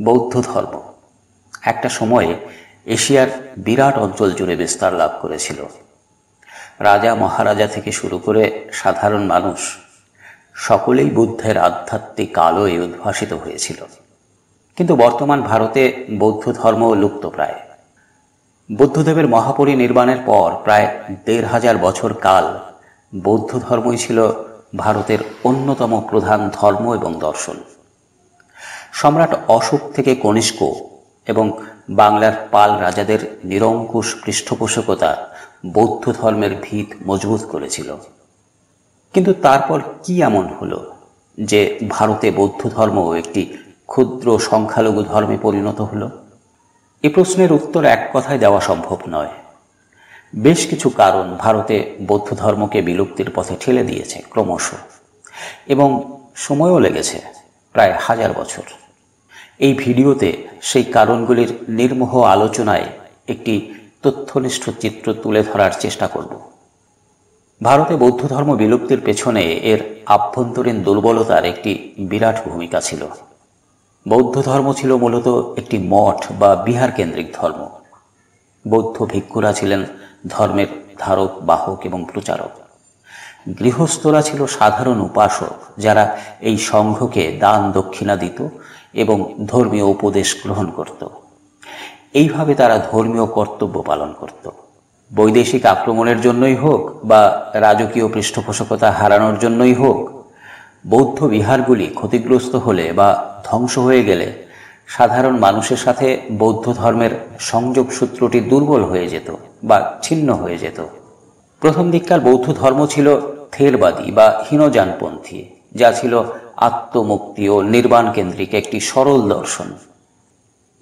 বৌদ্ধ ধর্ম একটা সময়ে এশিয়ার বিরাট অঞ্চল জুড়ে বিস্তার লাভ করেছিল। রাজা মহারাজা থেকে শুরু করে সাধারণ মানুষ সকলেই বুদ্ধের আধ্যাত্মিক আলোয় উদ্ভাসিত হয়েছিল। কিন্তু বর্তমান ভারতে বৌদ্ধ ধর্ম লুপ্তপ্রায়। বুদ্ধদেবের মহাপরিনির্বাণের পর প্রায় ১৫০০ বছর কাল বৌদ্ধ ধর্মই ছিল ভারতের অন্যতম প্রধান ধর্ম এবং দর্শন। সম্রাট অশোক থেকে কনিষ্ক এবং বাংলার পাল রাজাদের নিরঙ্কুশ পৃষ্ঠপোষকতা বৌদ্ধ ধর্মের ভিত মজবুত করেছিল। কিন্তু তারপর কি এমন হলো যে ভারতে বৌদ্ধ ধর্ম একটি ক্ষুদ্র সংখ্যালঘু ধর্মে পরিণত হলো? এ প্রশ্নের উত্তর এক কথায় দেওয়া সম্ভব নয়। বেশ কিছু কারণ ভারতে বৌদ্ধ ধর্মকে বিলুপ্তির পথে ঠেলে দিয়েছে ক্রমশ, এবং সময়ও লেগেছে প্রায় ১০০০ বছর। এই ভিডিওতে সেই কারণগুলির নির্মোহ আলোচনায় একটি তথ্যনিষ্ঠ চিত্র তুলে ধরার চেষ্টা করব। ভারতে বৌদ্ধ ধর্ম বিলুপ্তির পেছনে এর আভ্যন্তরীণ দুর্বলতার একটি বিরাট ভূমিকা ছিল। বৌদ্ধ ধর্ম ছিল মূলত একটি মঠ বা বিহার কেন্দ্রিক ধর্ম। বৌদ্ধ ভিক্ষুরা ছিলেন ধর্মের ধারক, বাহক এবং প্রচারক। গৃহস্থরা ছিল সাধারণ উপাসক, যারা এই সংঘকে দান দক্ষিণা দিত এবং ধর্মীয় উপদেশ গ্রহণ করত। এইভাবে তারা ধর্মীয় কর্তব্য পালন করত। বৈদেশিক আক্রমণের জন্যই হোক বা রাজকীয় পৃষ্ঠপোষকতা হারানোর জন্যই হোক, বৌদ্ধ বিহারগুলি ক্ষতিগ্রস্ত হলে বা ধ্বংস হয়ে গেলে সাধারণ মানুষের সাথে বৌদ্ধ ধর্মের সংযোগ সূত্রটি দুর্বল হয়ে যেত বা ছিন্ন হয়ে যেত। প্রথম দিককার বৌদ্ধ ধর্ম ছিল থেরবাদী বা হীনযানপন্থী, যা ছিল আত্মমুক্তি ও নির্বাণ কেন্দ্রিক একটি সরল দর্শন।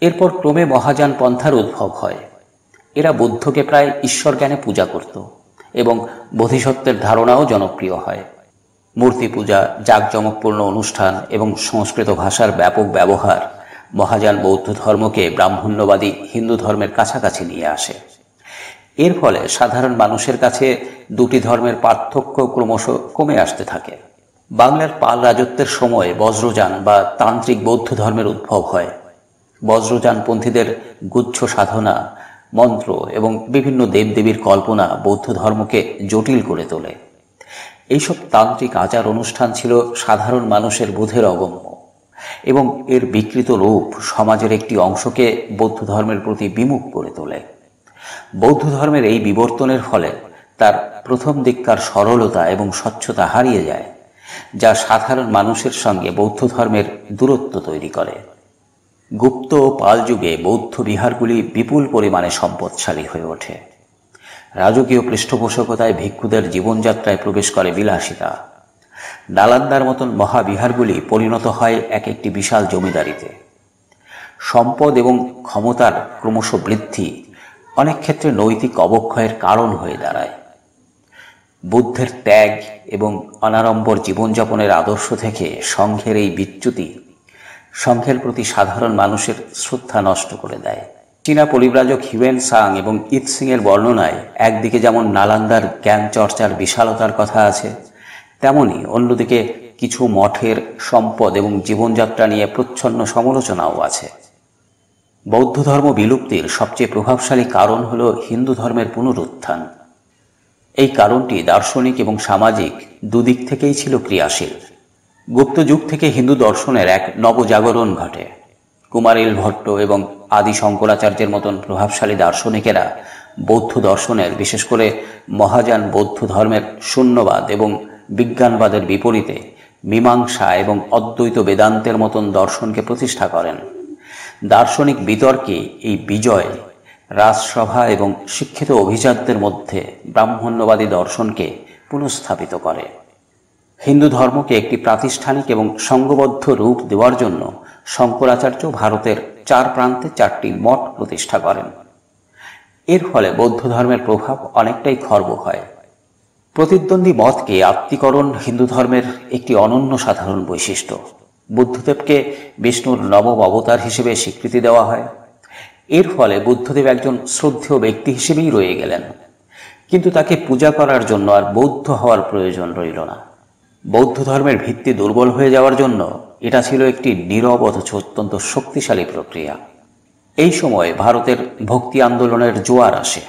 এরপর ক্রমে মহাযান পন্থার উদ্ভব হয়। এরা বুদ্ধকে প্রায় ঈশ্বর জ্ঞানে পূজা করত এবং বোধিসত্ত্বের ধারণাও জনপ্রিয় হয়। মূর্তি পূজা, জাঁকজমকপূর্ণ অনুষ্ঠান এবং সংস্কৃত ভাষার ব্যাপক ব্যবহার মহাযান বৌদ্ধ ধর্মকে ব্রাহ্মণ্যবাদী হিন্দু ধর্মের কাছাকাছি নিয়ে আসে। এর ফলে সাধারণ মানুষের কাছে দুটি ধর্মের পার্থক্য ক্রমশ কমে আসতে থাকে। বাংলার পাল রাজত্বের সময় বজ্রযান বা তান্ত্রিক বৌদ্ধ ধর্মের উদ্ভব হয়। বজ্রযানপন্থীদের গুচ্ছ সাধনা, মন্ত্র এবং বিভিন্ন দেবদেবীর কল্পনা বৌদ্ধ ধর্মকে জটিল করে তোলে। এইসব তান্ত্রিক আচার অনুষ্ঠান ছিল সাধারণ মানুষের বোধের অগম্য, এবং এর বিকৃত রূপ সমাজের একটি অংশকে বৌদ্ধ ধর্মের প্রতি বিমুখ করে তোলে। বৌদ্ধ ধর্মের এই বিবর্তনের ফলে তার প্রথম দিককার সরলতা এবং স্বচ্ছতা হারিয়ে যায়, যা সাধারণ মানুষের সঙ্গে বৌদ্ধ ধর্মের দূরত্ব তৈরি করে। গুপ্ত ও পাল যুগে বৌদ্ধ বিহারগুলি বিপুল পরিমাণে সম্পদশালী হয়ে ওঠে। রাজকীয় পৃষ্ঠপোষকতায় ভিক্ষুদের জীবনযাত্রায় প্রবেশ করে বিলাসিতা। নালন্দার মতন মহাবিহারগুলি পরিণত হয় এক একটি বিশাল জমিদারিতে। সম্পদ এবং ক্ষমতার ক্রমশ বৃদ্ধি অনেক ক্ষেত্রে নৈতিক অবক্ষয়ের কারণ হয়ে দাঁড়ায়। বুদ্ধের ত্যাগ এবং অনাড়ম্বর জীবনযাপনের আদর্শ থেকে সংঘের এই বিচ্যুতি সংঘের প্রতি সাধারণ মানুষের শ্রদ্ধা নষ্ট করে দেয়। চীনা পরিব্রাজক হিউয়েন সাং এবং ইৎসিং এর বর্ণনায় একদিকে যেমন নালন্দার জ্ঞান চর্চার বিশালতার কথা আছে, তেমনি অন্যদিকে কিছু মঠের সম্পদ এবং জীবনযাত্রা নিয়ে প্রচ্ছন্ন সমালোচনাও আছে। বৌদ্ধ ধর্ম বিলুপ্তির সবচেয়ে প্রভাবশালী কারণ হল হিন্দু ধর্মের পুনরুত্থান। এই কারণটি দার্শনিক এবং সামাজিক দুদিক থেকেই ছিল ক্রিয়াশীল। গুপ্ত যুগ থেকে হিন্দু দর্শনের এক নবজাগরণ ঘটে। কুমারিল ভট্ট এবং আদি শঙ্করাচার্যের মতন প্রভাবশালী দার্শনিকেরা বৌদ্ধ দর্শনের, বিশেষ করে মহাযান বৌদ্ধ ধর্মের শূন্যবাদ এবং বিজ্ঞানবাদের বিপরীতে মীমাংসা এবং অদ্বৈত বেদান্তের মতন দর্শনকে প্রতিষ্ঠা করেন। দার্শনিক বিতর্কে এই বিজয় রাজসভা এবং শিক্ষিত অভিজাতদের মধ্যে ব্রাহ্মণ্যবাদী দর্শনকে পুনঃস্থাপিত করে। হিন্দু ধর্মকে একটি প্রাতিষ্ঠানিক এবং সংঘবদ্ধ রূপ দেওয়ার জন্য শঙ্করাচার্য ভারতের 4 প্রান্তে 4টি মঠ প্রতিষ্ঠা করেন। এর ফলে বৌদ্ধ ধর্মের প্রভাব অনেকটাই খর্ব হয়। প্রতিদ্বন্দ্বী মতকে আত্মীকরণ হিন্দু ধর্মের একটি অনন্য সাধারণ বৈশিষ্ট্য। বুদ্ধদেবকে বিষ্ণুর নবম অবতার হিসেবে স্বীকৃতি দেওয়া হয়। এর ফলে বুদ্ধদেব একজন শ্রদ্ধেয় ব্যক্তি হিসেবেই রয়ে গেলেন, কিন্তু তাকে পূজা করার জন্য আর বৌদ্ধ হওয়ার প্রয়োজন রইল না। বৌদ্ধ ধর্মের ভিত্তি দুর্বল হয়ে যাওয়ার জন্য এটা ছিল একটি নীরব অথচ অত্যন্ত শক্তিশালী প্রক্রিয়া। এই সময় ভারতের ভক্তি আন্দোলনের জোয়ার আসে।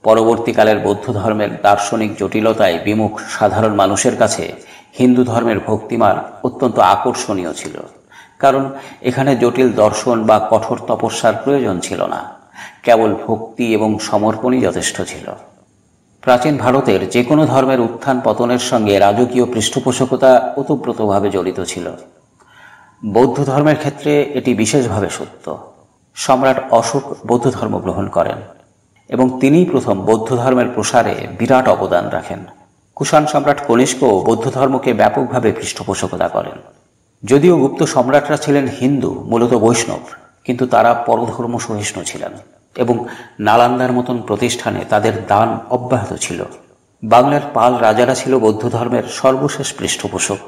পরবর্তীকালের বৌদ্ধ ধর্মের দার্শনিক জটিলতায় বিমুখ সাধারণ মানুষের কাছে হিন্দু ধর্মের ভক্তিমার অত্যন্ত আকর্ষণীয় ছিল, কারণ এখানে জটিল দর্শন বা কঠোর তপস্যার প্রয়োজন ছিল না, কেবল ভক্তি এবং সমর্পণই যথেষ্ট ছিল। প্রাচীন ভারতের যে কোনো ধর্মের উত্থান পতনের সঙ্গে রাজকীয় পৃষ্ঠপোষকতা ওতপ্রোতভাবে জড়িত ছিল। বৌদ্ধ ধর্মের ক্ষেত্রে এটি বিশেষভাবে সত্য। সম্রাট অশোক বৌদ্ধ ধর্ম গ্রহণ করেন এবং তিনিই প্রথম বৌদ্ধ ধর্মের প্রসারে বিরাট অবদান রাখেন। কুষাণ সম্রাট কনিষ্ক বৌদ্ধ ধর্মকে ব্যাপকভাবে পৃষ্ঠপোষকতা করেন। যদিও গুপ্ত সম্রাটরা ছিলেন হিন্দু, মূলত বৈষ্ণব, কিন্তু তারা পরধর্ম সহিষ্ণু ছিলেন এবং নালন্দার মতন প্রতিষ্ঠানে তাদের দান অব্যাহত ছিল। বাংলার পাল রাজারা ছিল বৌদ্ধ ধর্মের সর্বশেষ পৃষ্ঠপোষক।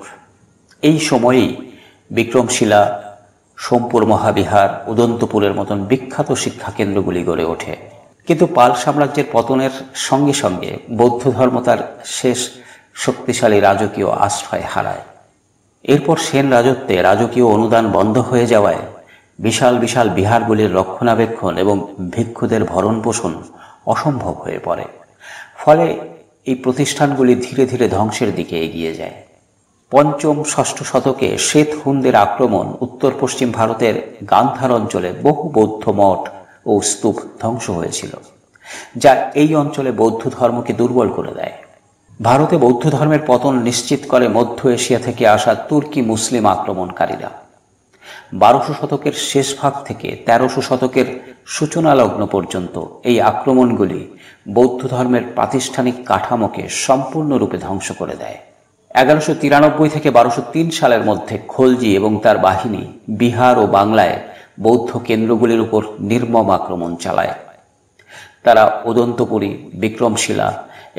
এই সময়েই বিক্রমশিলা, সোমপুর মহাবিহার, উদন্তপুরের মতন বিখ্যাত শিক্ষা কেন্দ্রগুলি গড়ে ওঠে। কিন্তু পাল সাম্রাজ্যের পতনের সঙ্গে সঙ্গে বৌদ্ধ ধর্ম তার শেষ শক্তিশালী রাজকীয় আশ্রয় হারায়। এরপর সেন রাজত্বে রাজকীয় অনুদান বন্ধ হয়ে যাওয়ায় বিশাল বিশাল বিহারগুলির রক্ষণাবেক্ষণ এবং ভিক্ষুদের ভরণ পোষণ অসম্ভব হয়ে পড়ে। ফলে এই প্রতিষ্ঠানগুলি ধীরে ধীরে ধ্বংসের দিকে এগিয়ে যায়। পঞ্চম ষষ্ঠ শতকে শ্বেত হুনদের আক্রমণ উত্তর পশ্চিম ভারতের গান্ধার অঞ্চলে বহু বৌদ্ধ মঠ ও স্তূপ ধ্বংস হয়েছিল, যা এই অঞ্চলে বৌদ্ধ ধর্মকে দুর্বল করে দেয়। ভারতে বৌদ্ধ ধর্মের পতন নিশ্চিত করে মধ্য এশিয়া থেকে আসা তুর্কি মুসলিম আক্রমণকারীরা। 1200 শতকের শেষ ভাগ থেকে 1300 শতকের সূচনা লগ্ন পর্যন্ত এই আক্রমণগুলি বৌদ্ধ ধর্মের প্রাতিষ্ঠানিক কাঠামোকে সম্পূর্ণরূপে ধ্বংস করে দেয়। 1193 থেকে 1203 সালের মধ্যে খলজি এবং তার বাহিনী বিহার ও বাংলায় বৌদ্ধ কেন্দ্রগুলির উপর নির্মম আক্রমণ চালায়। তারা উদন্তপুরী, বিক্রমশিলা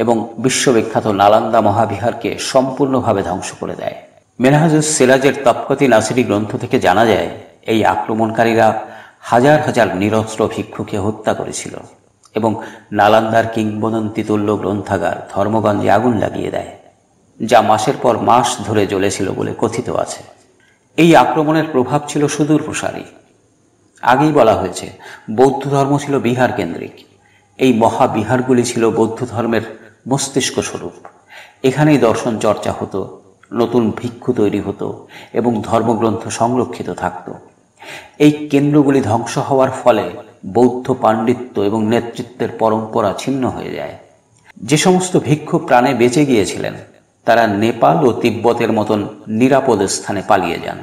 এবং বিশ্ববিখ্যাত নালন্দা মহাবিহারকে সম্পূর্ণভাবে ধ্বংস করে দেয়। মেনহাজুস সিরাজের তবকতি নাসিরি গ্রন্থ থেকে জানা যায়, এই আক্রমণকারীরা হাজার হাজার নিরস্ত্র ভিক্ষুকে হত্যা করেছিল এবং নালন্দার কিংবদন্তি তুল্য গ্রন্থাগার ধর্মগঞ্জে আগুন লাগিয়ে দেয়, যা মাসের পর মাস ধরে জ্বলেছিল বলে কথিত আছে। এই আক্রমণের প্রভাব ছিল সুদূর প্রসারী। আগেই বলা হয়েছে, বৌদ্ধ ধর্ম ছিল বিহার কেন্দ্রিক। এই মহাবিহারগুলি ছিল বৌদ্ধ ধর্মের মস্তিষ্ক স্বরূপ। এখানেই দর্শন চর্চা হতো, নতুন ভিক্ষু তৈরি হতো এবং ধর্মগ্রন্থ সংরক্ষিত থাকত। এই কেন্দ্রগুলি ধ্বংস হওয়ার ফলে বৌদ্ধ পাণ্ডিত্য এবং নেতৃত্বের পরম্পরা ছিন্ন হয়ে যায়। যে সমস্ত ভিক্ষু প্রাণে বেঁচে গিয়েছিলেন তারা নেপাল ও তিব্বতের মতন নিরাপদ স্থানে পালিয়ে যান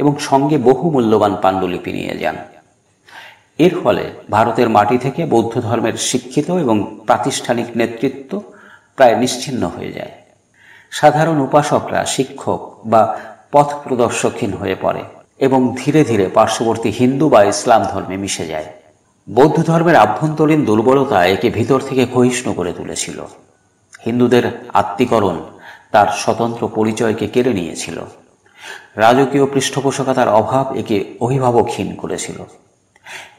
এবং সঙ্গে বহু মূল্যবান পাণ্ডুলিপি নিয়ে যান। এর ফলে ভারতের মাটি থেকে বৌদ্ধ ধর্মের শিক্ষিত এবং প্রাতিষ্ঠানিক নেতৃত্ব প্রায় নিশ্চিহ্ন হয়ে যায়। সাধারণ উপাসকরা শিক্ষক বা পথ প্রদর্শকহীন হয়ে পড়ে এবং ধীরে ধীরে পার্শ্ববর্তী হিন্দু বা ইসলাম ধর্মে মিশে যায়। বৌদ্ধ ধর্মের আভ্যন্তরীণ দুর্বলতা একে ভিতর থেকে ক্ষয়িষ্ণু করে তুলেছিল। হিন্দুদের আত্মীকরণ তার স্বতন্ত্র পরিচয়কে কেড়ে নিয়েছিল। রাজকীয় পৃষ্ঠপোষকতার অভাব একে অভিভাবকহীন করেছিল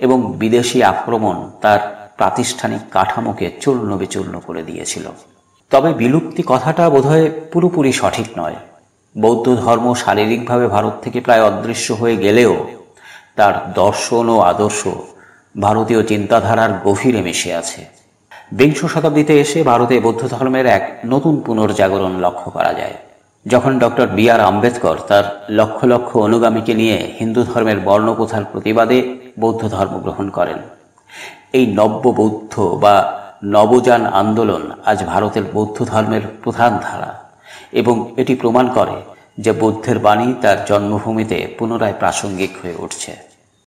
এবং বিদেশি আক্রমণ তার প্রাতিষ্ঠানিক কাঠামোকে চূর্ণ বিচূর্ণ করে দিয়েছিল। তবে বিলুপ্তি কথাটা বোধহয় পুরোপুরি সঠিক নয়। বৌদ্ধ ধর্ম শারীরিকভাবে ভারত থেকে প্রায় অদৃশ্য হয়ে গেলেও তার দর্শন ও আদর্শ ভারতীয় চিন্তাধারার গভীরে মিশে আছে। বিংশ শতাব্দীতে এসে ভারতে বৌদ্ধ ধর্মের এক নতুন পুনর্জাগরণ লক্ষ্য করা যায়, যখন ডক্টর বি.আর. আম্বেদকর তার লক্ষ লক্ষ অনুগামীকে নিয়ে হিন্দু ধর্মের বর্ণপ্রথার প্রতিবাদে বৌদ্ধ ধর্ম গ্রহণ করেন। এই নব্য বৌদ্ধ বা নবযান আন্দোলন আজ ভারতের বৌদ্ধ ধর্মের প্রধান ধারা এবং এটি প্রমাণ করে যে বৌদ্ধের বাণী তার জন্মভূমিতে পুনরায় প্রাসঙ্গিক হয়ে উঠছে।